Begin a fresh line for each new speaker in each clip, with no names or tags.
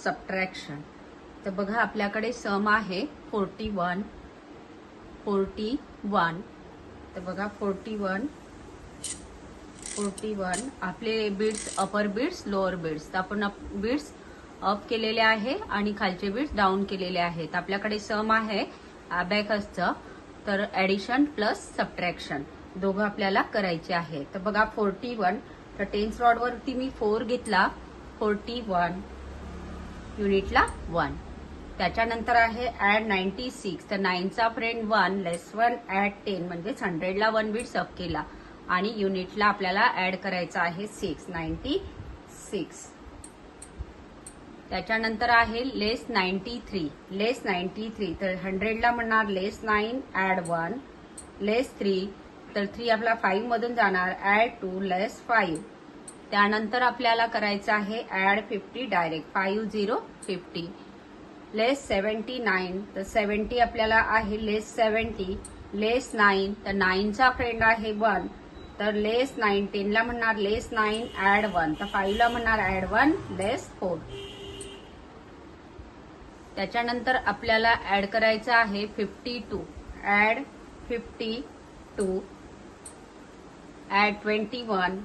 Subtraction. तर बघा आपल्याकडे सम आहे 41 41। तर बघा 41 आपले बीड्स अपर बीड्स लोअर बीड्स, तर आपण बीड्स अप केलेले आहे आणि खालचे बीड्स डाऊन केलेले आहेत। आपल्याकडे सम आहे अबॅकसचं, तर ऍडिशन प्लस सबट्रॅक्शन दोघं आपल्याला करायचे आहे। तर बघा 41, तर टेन्स रॉड वरती मी 4 घेतला, 41 युनिटला 1। त्याच्यानंतर आहे ऍड 96, तर 9 चा फ्रेंड 1 लेस 1 ऍड 10 म्हणजे 100 ला 1 बीट्स अप केला आणि युनिटला आपल्याला ऍड करायचा आहे 6 96। त्याच्यानंतर आहे लेस 93, तर 100 ला म्हणणार लेस 9 ऍड 1 लेस 3, तर 3 आपला 5 मधून जाणार ऍड 2 लेस 5। त्यानंतर आपल्याला करायचं आहे ऍड 50 डायरेक्ट 50 लेस 79, तर 70 आपल्याला आहे लेस 70 लेस 9, तर 9 चा फ्रेंड आहे 1, तर लेस 9 10 ला म्हणणार लेस 9 ऍड 1, तर 5 ला म्हणणार ऍड 1 लेस 4। त्याच्यानंतर आपल्याला ऍड करायचं आहे 52, ऍड 52 ऍड 21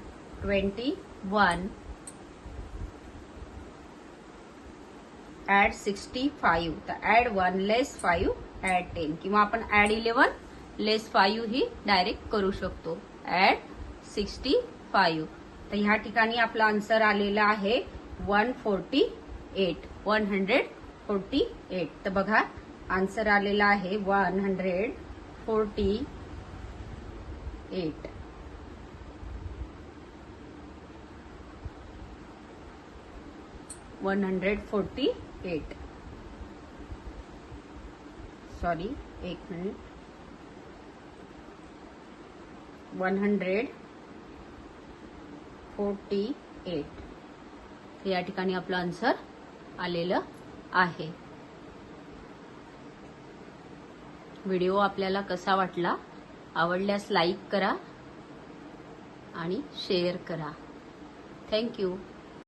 ऍड 65, तर ऍड 1 लेस 5 ऍड 10, किंवा आपण ऍड 11 लेस 5 ही डायरेक्ट करू शकतो, ऍड 65। तर ह्या ठिकाणी आपला आन्सर आलेला आहे 148। तर बघा आन्सर आलेला आहे 148। 148, सॉरी एक मिनिट, 148 या ठिकाणी आपलं आन्सर आलेलं आहे। व्हिडिओ आपल्याला कसा वाटला, आवडल्यास लाईक करा आणि शेअर करा। थँक्यू।